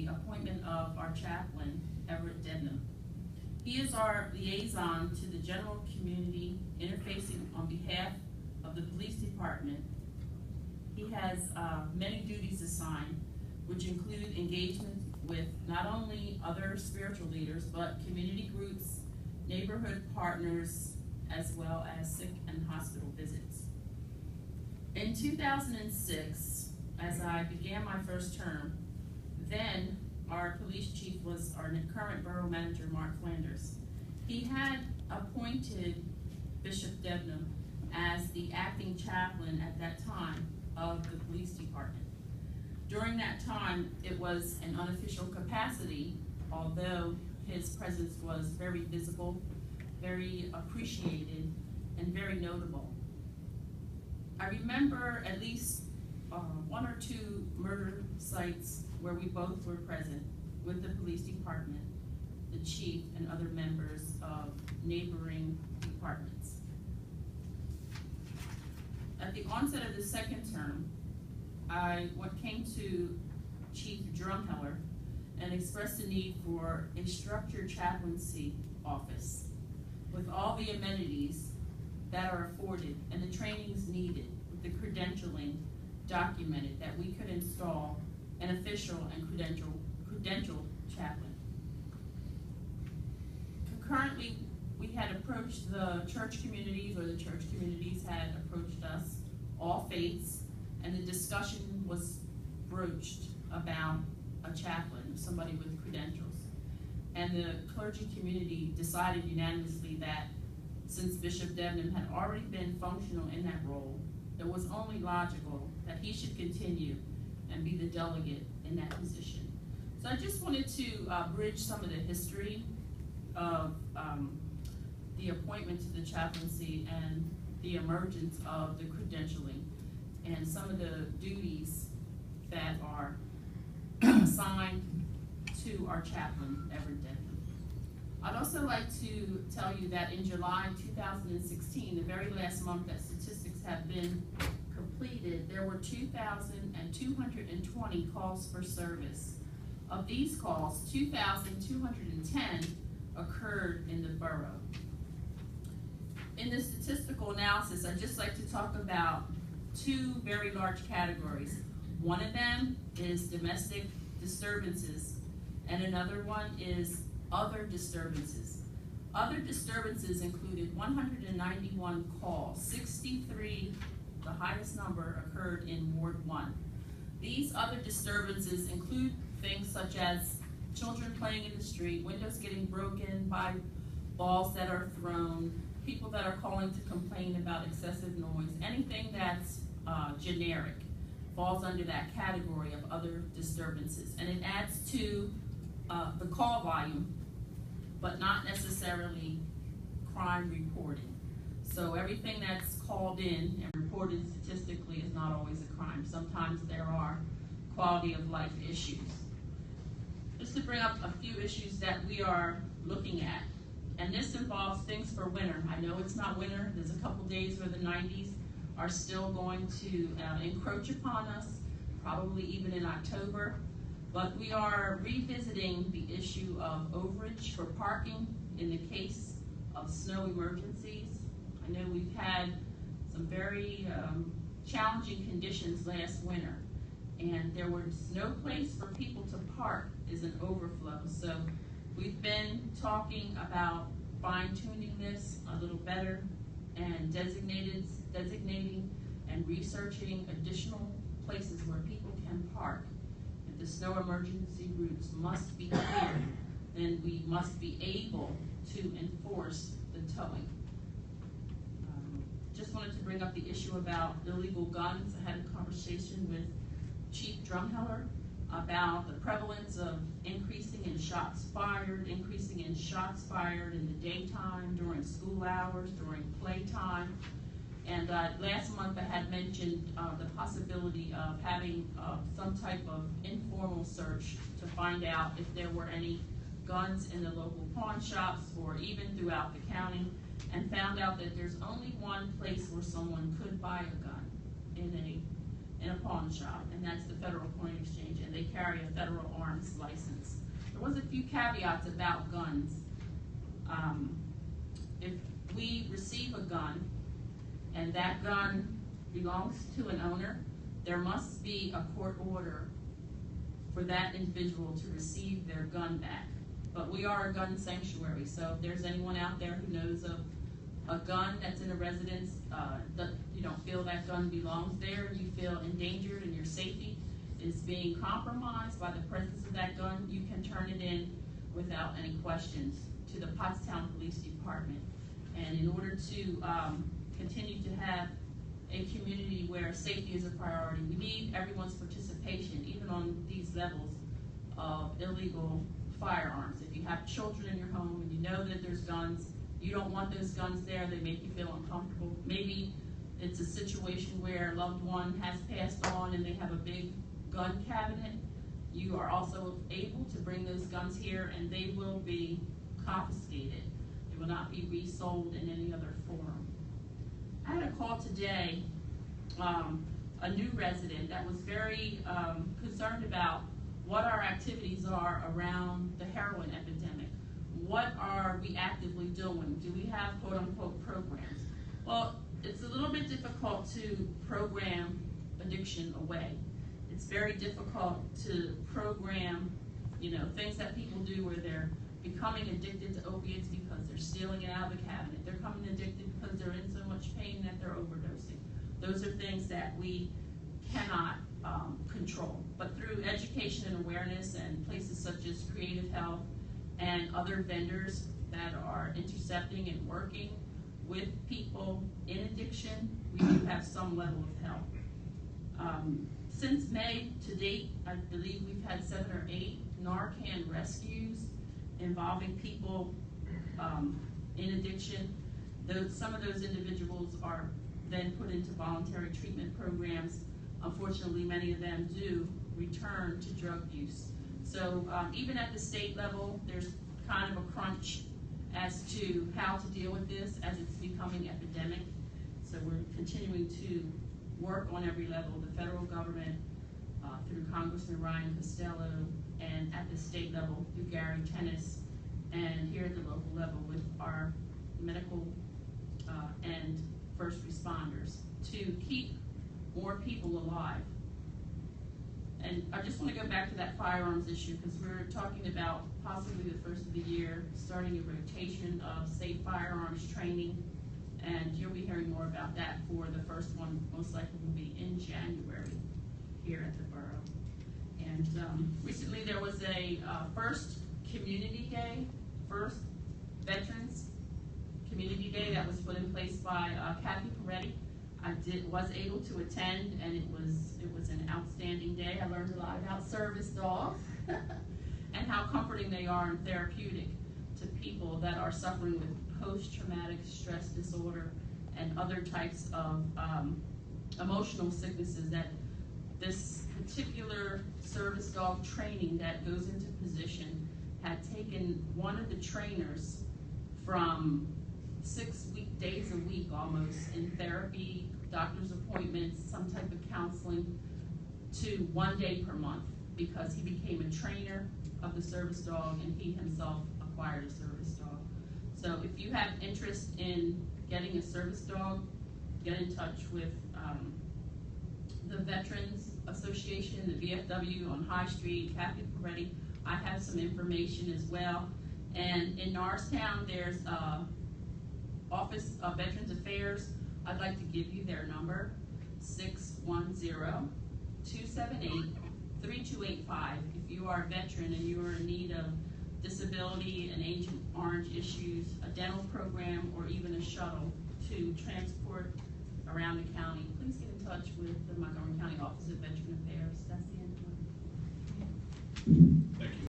appointment of our chaplain, Everett Dednam. He is our liaison to the general community, interfacing on behalf of the police department. He has many duties assigned, which include engagement with not only other spiritual leaders, but community groups, neighborhood partners, as well as sick and hospital visits. In 2006, as I began my first term, then our police chief was our current borough manager, Mark Flanders. He had appointed Bishop Dednam as the acting chaplain at that time of the police department. During that time, it was an unofficial capacity, although his presence was very visible, very appreciated, and very notable. I remember at least one or two murder sites where we both were present with the police department, the chief, and other members of neighboring departments. At the onset of the second term, I came to Chief Drumheller and expressed the need for a structured chaplaincy office with all the amenities that are afforded and the trainings needed, with the credentialing documented, that we could install an official and credentialed chaplain. Concurrently, we had approached the church communities, or the church communities had approached us, all faiths, and the discussion was broached about a chaplain, somebody with credentials. And the clergy community decided unanimously that since Bishop Dednam had already been functional in that role, it was only logical that he should continue and be the delegate in that position. So I just wanted to bridge some of the history of the appointment to the chaplaincy and the emergence of the credentialing and some of the duties that are assigned to our chaplain, Everett Dednam. I'd also like to tell you that in July 2016, the very last month that statistics have been completed, there were 2,220 calls for service. Of these calls, 2,210 occurred in the borough. In the statistical analysis, I'd just like to talk about two very large categories. One of them is domestic disturbances, and another one is other disturbances. Other disturbances included 191 calls, 63, the highest number, occurred in Ward 1. These other disturbances include things such as children playing in the street, windows getting broken by balls that are thrown, people that are calling to complain about excessive noise. Anything that's generic falls under that category of other disturbances. And it adds to the call volume, but not necessarily crime reporting. So everything that's called in and reported statistically is not always a crime. Sometimes there are quality of life issues. Just to bring up a few issues that we are looking at, and this involves things for winter. I know it's not winter. There's a couple days where the 90s are still going to encroach upon us, probably even in October. But we are revisiting the issue of overage for parking in the case of snow emergencies. I know we've had some very challenging conditions last winter, and there was no place for people to park is an overflow. So we've been talking about fine-tuning this a little better and designating and researching additional places where people can park. If the snow emergency routes must be cleared, then we must be able to enforce the towing. Just wanted to bring up the issue about illegal guns. I had a conversation with Chief Drumheller about the prevalence of increasing in shots fired in the daytime, during school hours, during playtime. And last month I had mentioned the possibility of having some type of informal search to find out if there were any guns in the local pawn shops or even throughout the county, and found out that there's only one place where someone could buy a gun in a in a pawn shop, and that's the Federal Coin Exchange, and they carry a federal arms license. There was a few caveats about guns. If we receive a gun and that gun belongs to an owner, there must be a court order for that individual to receive their gun back. But we are a gun sanctuary, so if there's anyone out there who knows of a gun that's in a residence, that you don't feel that gun belongs there, and you feel endangered and your safety is being compromised by the presence of that gun, you can turn it in without any questions to the Pottstown Police Department. And in order to continue to have a community where safety is a priority, we need everyone's participation, even on these levels of illegal firearms. If you have children in your home and you know that there's guns, you don't want those guns there, they make you feel uncomfortable. Maybe it's a situation where a loved one has passed on and they have a big gun cabinet. You are also able to bring those guns here and they will be confiscated. They will not be resold in any other form. I had a call today, a new resident that was very concerned about what our activities are around the heroin epidemic. What are we actively doing? Do we have quote-unquote programs? Well, it's a little bit difficult to program addiction away. It's very difficult to program, things that people do where they're becoming addicted to opiates because they're stealing it out of the cabinet. They're becoming addicted because they're in so much pain that they're overdosing. Those are things that we cannot control. But through education and awareness and places such as Creative Health and other vendors that are intercepting and working with people in addiction, we do have some level of help. Since May to date, I believe we've had 7 or 8 Narcan rescues involving people in addiction. Some of those individuals are then put into voluntary treatment programs. Unfortunately, many of them do return to drug use. So even at the state level, there's kind of a crunch as to how to deal with this as it's becoming epidemic. So we're continuing to work on every level, the federal government, through Congressman Ryan Costello, and at the state level through Gary Tennis, and here at the local level with our medical and first responders to keep more people alive. And I just want to go back to that firearms issue because we're talking about possibly the first of the year starting a rotation of safe firearms training, and you'll be hearing more about that for the first one, most likely will be in January here at the borough. And recently there was a first Community Day, first Veterans Community Day that was put in place by Kathy Peretti. I was able to attend, and it was an outstanding day. I learned a lot about service dogs and how comforting they are and therapeutic to people that are suffering with post-traumatic stress disorder and other types of emotional sicknesses. That this particular service dog training that goes into position had taken one of the trainers from 6 days a week almost in therapy, doctor's appointments, some type of counseling, to 1 day per month because he became a trainer of the service dog and he himself acquired a service dog. So if you have interest in getting a service dog, get in touch with the Veterans Association, the VFW on High Street, Kathy Peretti. I have some information as well. And in Norristown, there's Office of Veterans Affairs. I'd like to give you their number, 610-278-3285. If you are a veteran and you are in need of disability and Agent Orange issues, a dental program, or even a shuttle to transport around the county, please get in touch with the Montgomery County Office of Veteran Affairs. That's the end of it. Thank you.